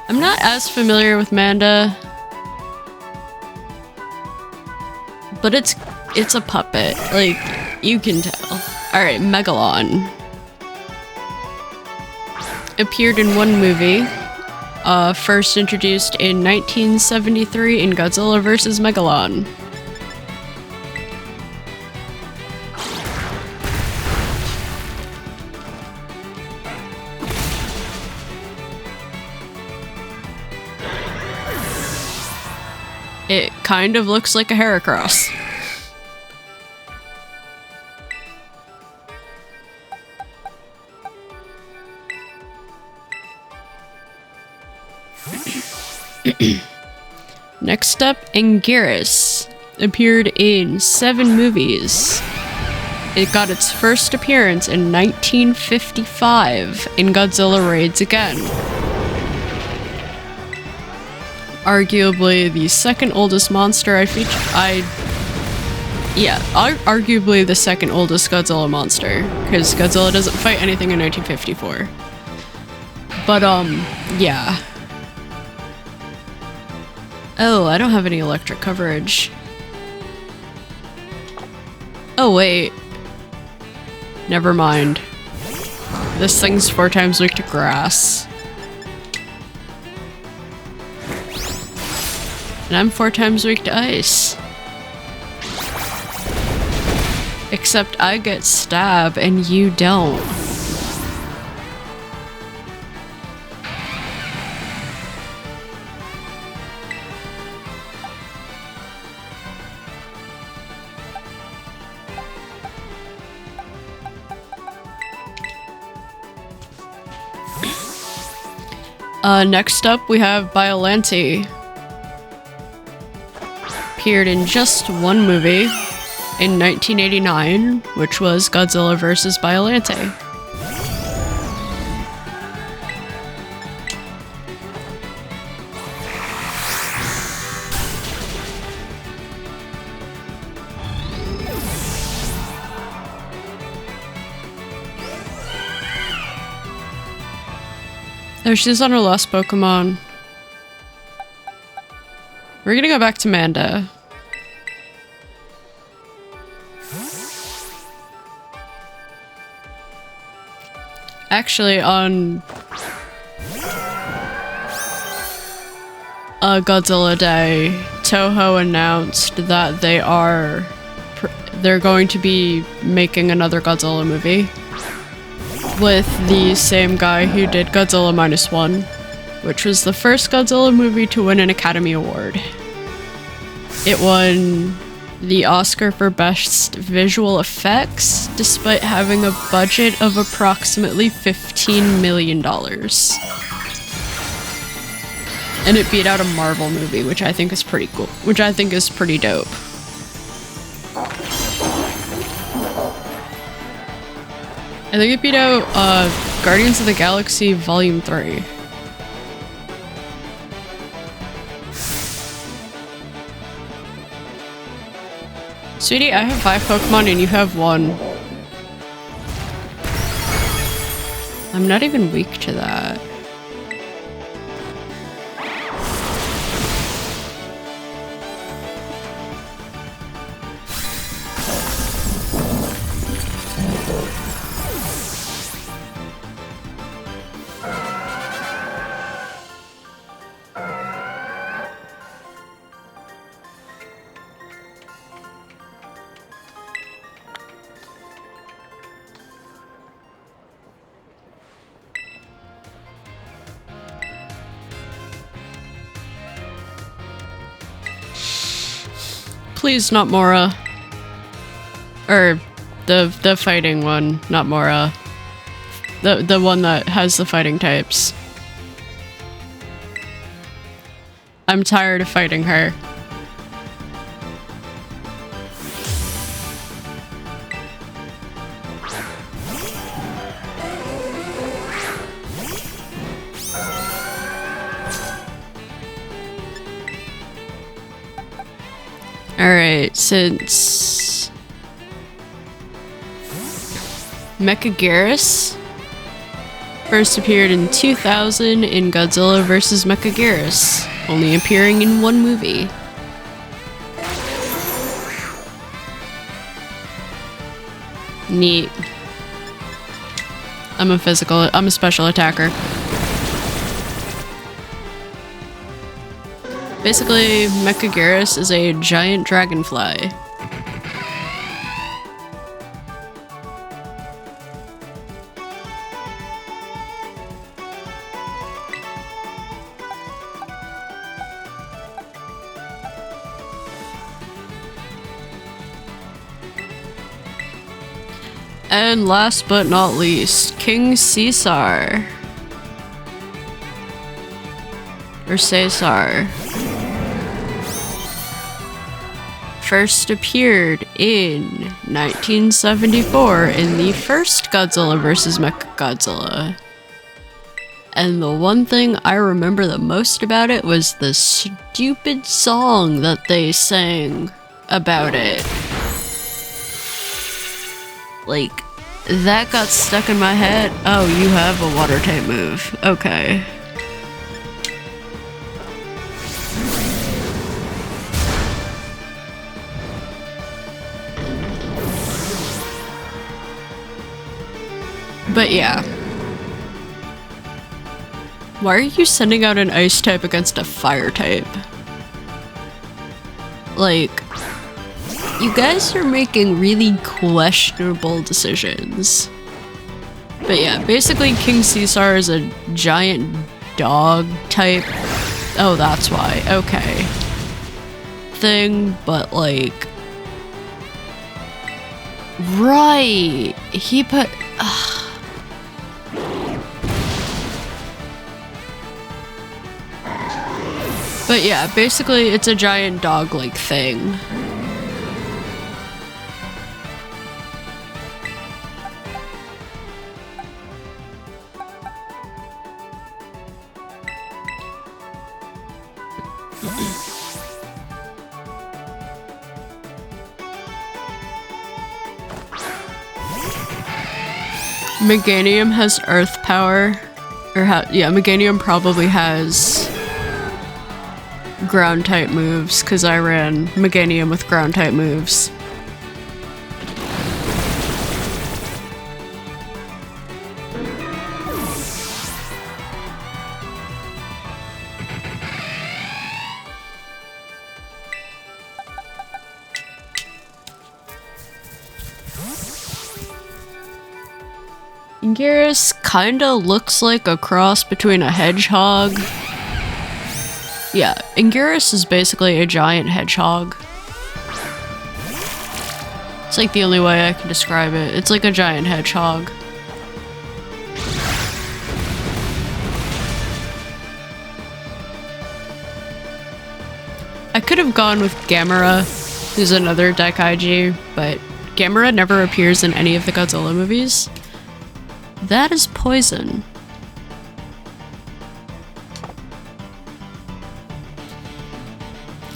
I'm not as familiar with Manda, but it's a puppet, like, you can tell. Alright, Megalon. Appeared in 1 movie, first introduced in 1973 in Godzilla vs. Megalon. It kind of looks like a Heracross. Next up, Anguirus. Appeared in 7 movies. It got its first appearance in 1955 in Godzilla Raids Again. Arguably the second oldest monster arguably the second oldest Godzilla monster, because Godzilla doesn't fight anything in 1954. But, yeah. Oh, I don't have any electric coverage. Oh, wait. Never mind. This thing's 4 times weak to grass. And I'm 4 times weak to ice. Except I get stab and you don't. Next up we have Biollante. Appeared in just 1 movie in 1989, which was Godzilla vs. Biollante. Oh, she's on her last Pokemon. We're gonna go back to Manda. Actually, on Godzilla Day, Toho announced that they're going to be making another Godzilla movie with the same guy who did Godzilla -1, which was the first Godzilla movie to win an Academy Award. It won the Oscar for Best Visual Effects, despite having a budget of approximately $15 million. And it beat out a Marvel movie, which I think is pretty cool. Which I think is pretty dope. I think it beat out Guardians of the Galaxy Volume 3. Sweetie, I have 5 Pokemon and you have 1. I'm not even weak to that. Please, not Mora. Or the fighting one, not Mora. The one that has the fighting types. I'm tired of fighting her. Alright, since Mechagarus first appeared in 2000 in Godzilla vs. Mechagarus, only appearing in 1 movie. Neat. I'm a special attacker. Basically, Mechagarus is a giant dragonfly. And last but not least, King Caesar. Or Caesar. First appeared in 1974 in the first Godzilla vs. Mechagodzilla. And the one thing I remember the most about it was the stupid song that they sang about it. Like, that got stuck in my head. Oh, you have a water type move. Okay. But yeah. Why are you sending out an ice type against a fire type? Like, you guys are making really questionable decisions. But yeah, basically King Caesar is a giant dog type. Oh, that's why. Okay. Thing, but like... Right! He put... But yeah, basically it's a giant dog-like thing. Meganium has earth power. Or yeah, Meganium probably has ground type moves because I ran Meganium with ground type moves. Anguirus kinda looks like a cross between a hedgehog. Yeah, Anguirus is basically a giant hedgehog. It's like the only way I can describe it. It's like a giant hedgehog. I could have gone with Gamera, who's another Daikaiji, but Gamera never appears in any of the Godzilla movies. That is poison.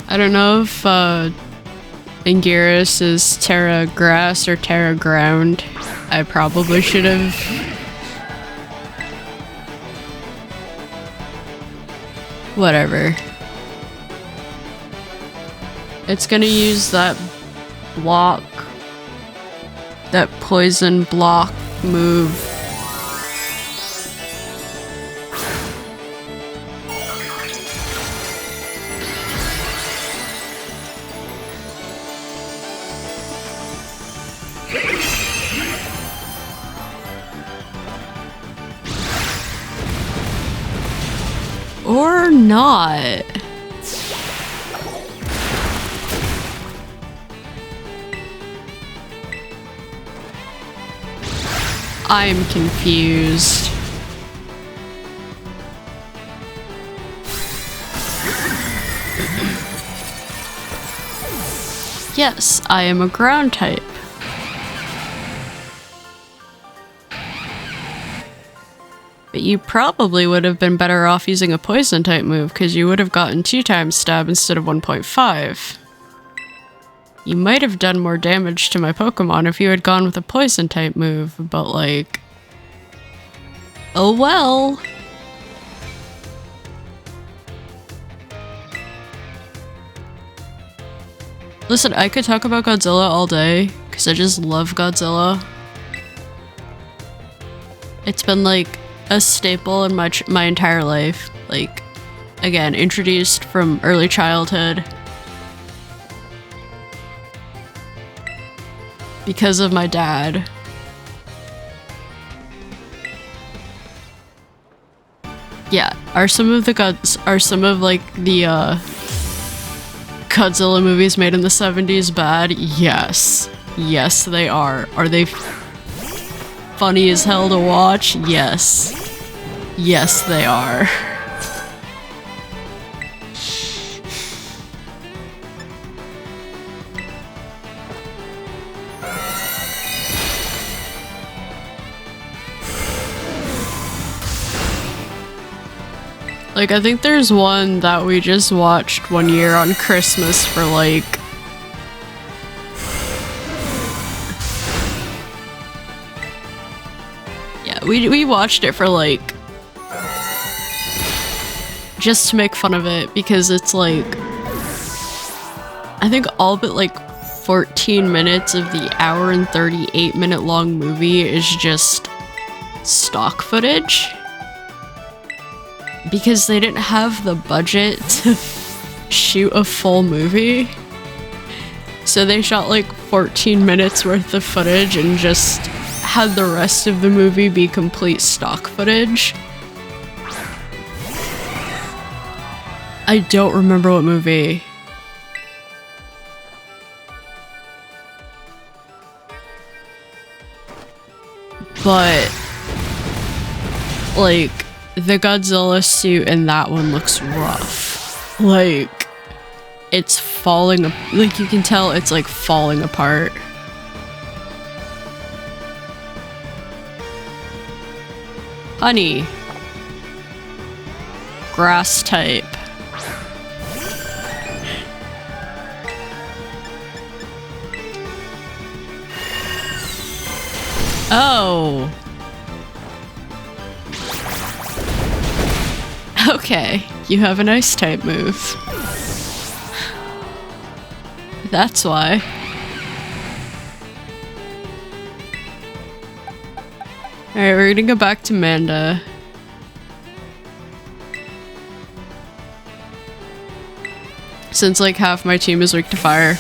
I don't know if Anguirus is Terra Grass or Terra Ground. I probably should have. Whatever. It's gonna use that block, that poison block move. Or not. I'm confused. Yes, I am a ground type. But you probably would have been better off using a poison type move because you would have gotten 2 times stab instead of 1.5. You might have done more damage to my Pokemon if you had gone with a poison type move, but like... oh well! Listen, I could talk about Godzilla all day, because I just love Godzilla. It's been like a staple in my entire life. Like, again, introduced from early childhood. Because of my dad. Yeah, are some of like the Godzilla movies made in the 70s bad? Yes. Yes, they are. Are they funny as hell to watch? Yes. Yes, they are. Like, I think there's one that we just watched one year on Christmas for like... yeah, we watched it for like... just to make fun of it, because it's like... I think all but like 14 minutes of the hour and 38 minute long movie is just stock footage. Because they didn't have the budget to shoot a full movie. So they shot like 14 minutes worth of footage and just had the rest of the movie be complete stock footage. I don't remember what movie. But like, the Godzilla suit in that one looks rough. Like, it's falling, like you can tell it's like falling apart. Honey. Grass type. Oh. Okay, you have an ice type move. That's why. Alright, we're gonna go back to Manda. Since like half my team is weak to fire.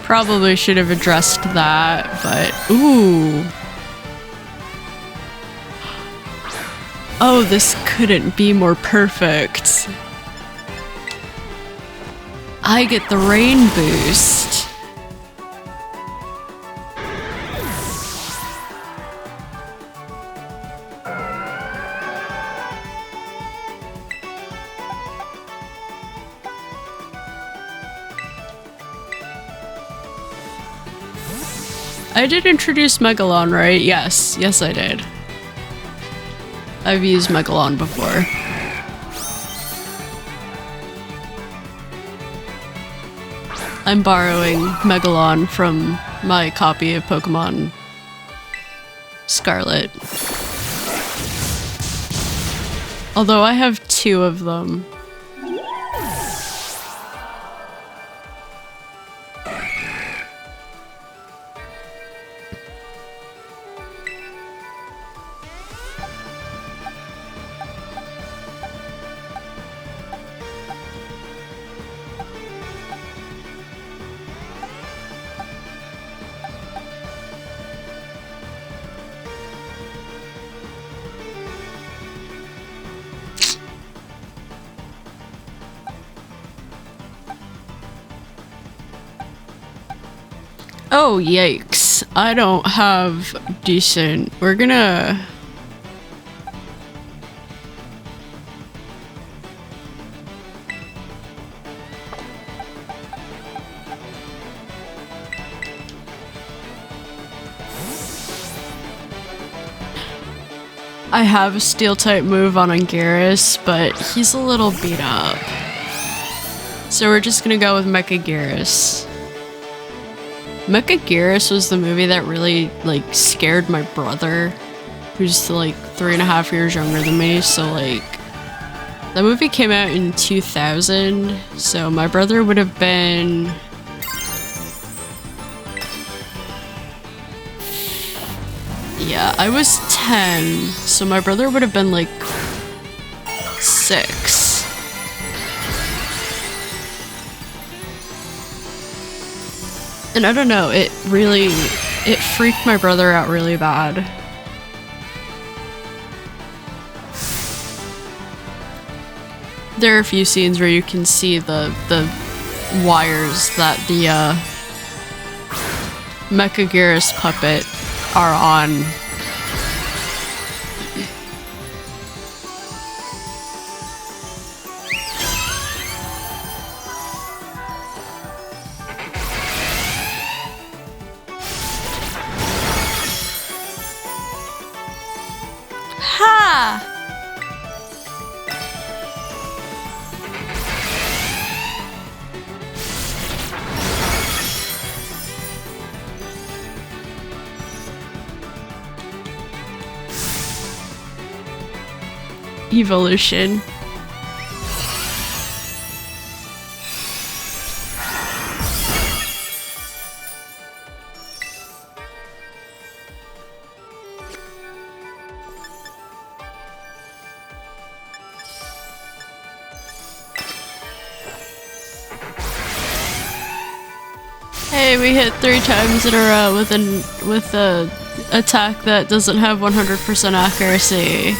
Probably should have addressed that, but ooh. Oh, this couldn't be more perfect. I get the rain boost. I did introduce Megalon, right? Yes. Yes, I did. I've used Megalon before. I'm borrowing Megalon from my copy of Pokemon Scarlet. Although I have 2 of them. Oh, yikes. I don't have decent. We're gonna... I have a steel type move on Anguirus, but he's a little beat up. So we're just gonna go with Mecha Gyarus. Mecha Gyarus was the movie that really, like, scared my brother, who's, like, 3.5 years younger than me, so, like, that movie came out in 2000, so my brother would have been... Yeah, I was 10, so my brother would have been, like, 6. And I don't know, it freaked my brother out really bad. There are a few scenes where you can see the wires that the Mecha Gyarus puppet are on. Evolution. Hey, we hit 3 times in a row with a attack that doesn't have 100% accuracy.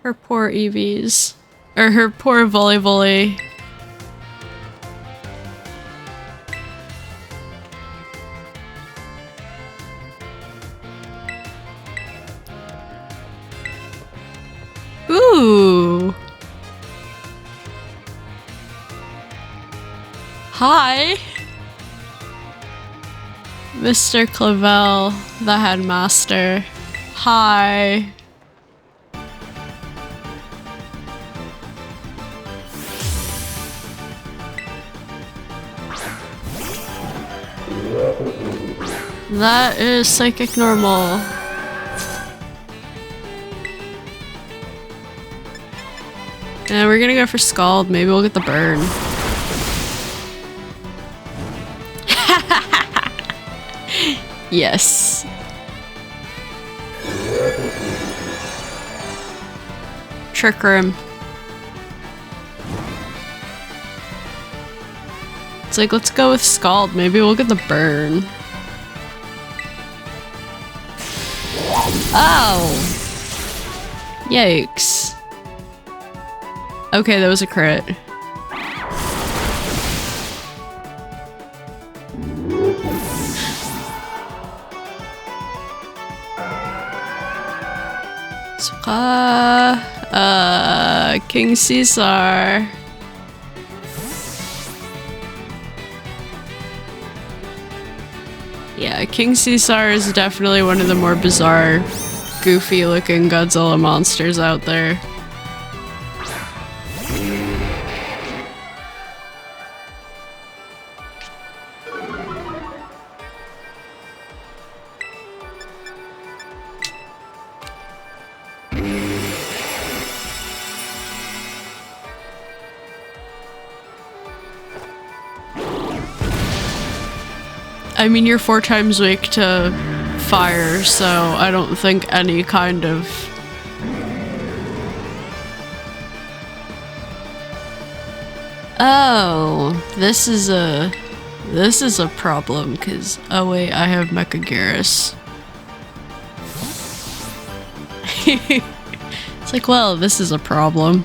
Her poor EVs. Or her poor volley. Ooh. Hi. Mr. Clavel, the headmaster. Hi. That is psychic normal. And we're gonna go for Scald. Maybe we'll get the burn. Yes. Trick Room. It's like, let's go with Scald. Maybe we'll get the burn. Oh! Yikes. Okay, that was a crit. King Caesar. Yeah, King Caesar is definitely one of the more bizarre, goofy looking Godzilla monsters out there. I mean, you're 4 times weak to fire, so I don't think any kind of... Oh, this is a problem, because... Oh wait, I have Mecha Garrus. It's like, well, this is a problem.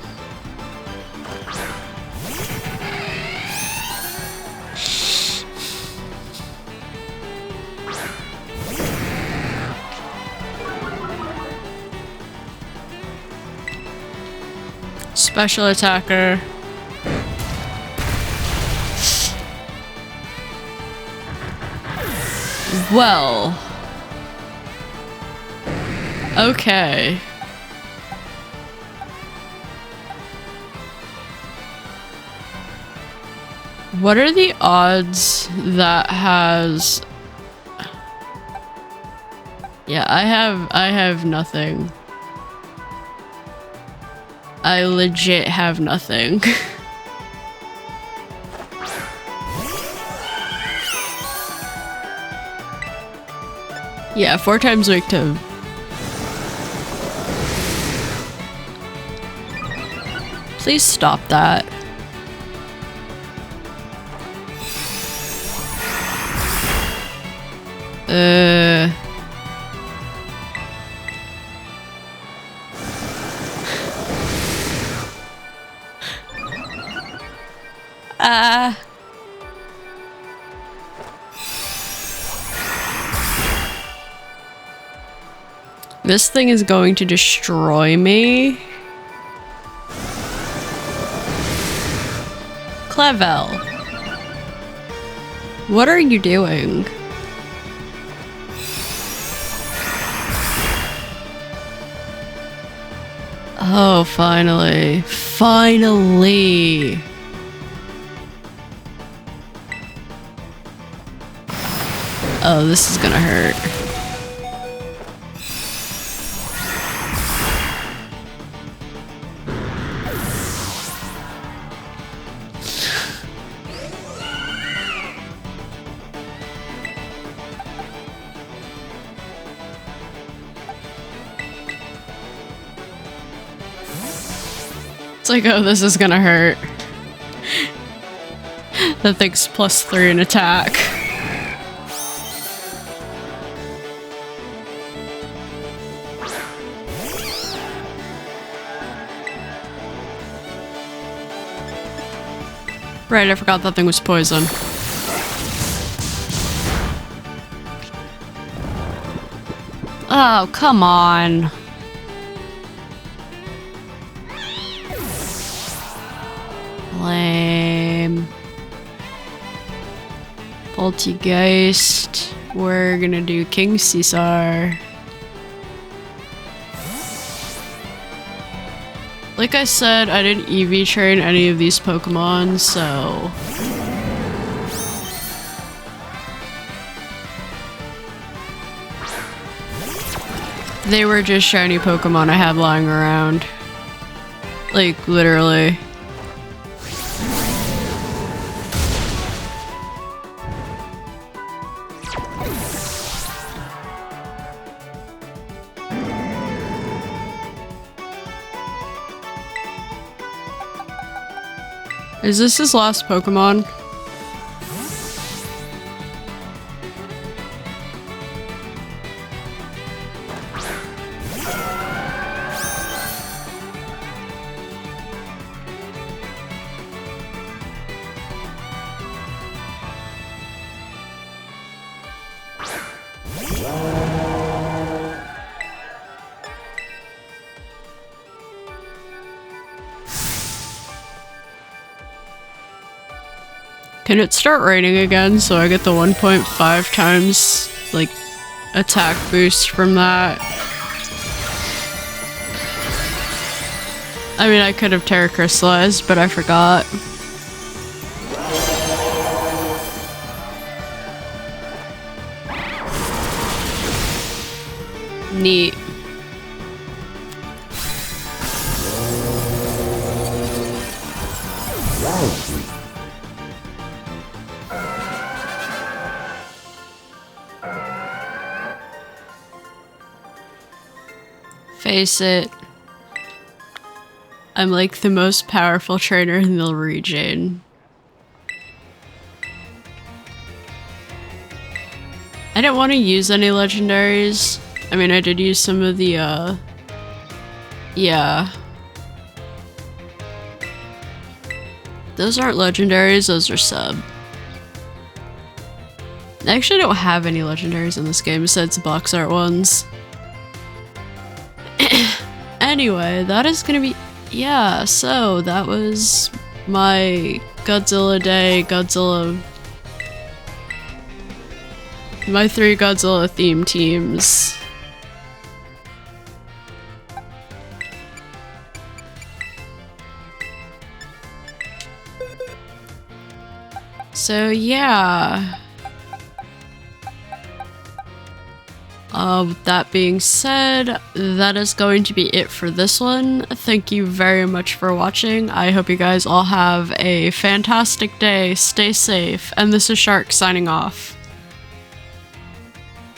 Special attacker. Well. Okay. What are the odds that has... Yeah, I have nothing. I legit have nothing. Yeah, 4 times weak to... Please stop that. This thing is going to destroy me. Clavel. What are you doing? Oh, finally. Finally! Oh, this is gonna hurt. It's like, oh, this is gonna hurt. That thing's +3 in attack. Right, I forgot that thing was poison. Oh, come on. Lame. Poltergeist. We're gonna do King Caesar. Like I said, I didn't EV train any of these Pokemon, so... They were just shiny Pokemon I had lying around. Like, literally. Is this his last Pokemon? Can it start raining again so I get the 1.5 times, like, attack boost from that? I mean, I could have Terra Crystallized, but I forgot. Neat. Face it, I'm like the most powerful trainer in the region. I didn't want to use any legendaries. I mean, I did use some of the, yeah. Those aren't legendaries, those are sub. I actually don't have any legendaries in this game besides the box art ones. Anyway, that is gonna be... Yeah, so that was my Godzilla Day, my 3 Godzilla theme teams. So yeah. With that being said, that is going to be it for this one. Thank you very much for watching. I hope you guys all have a fantastic day, stay safe, and this is Shark signing off.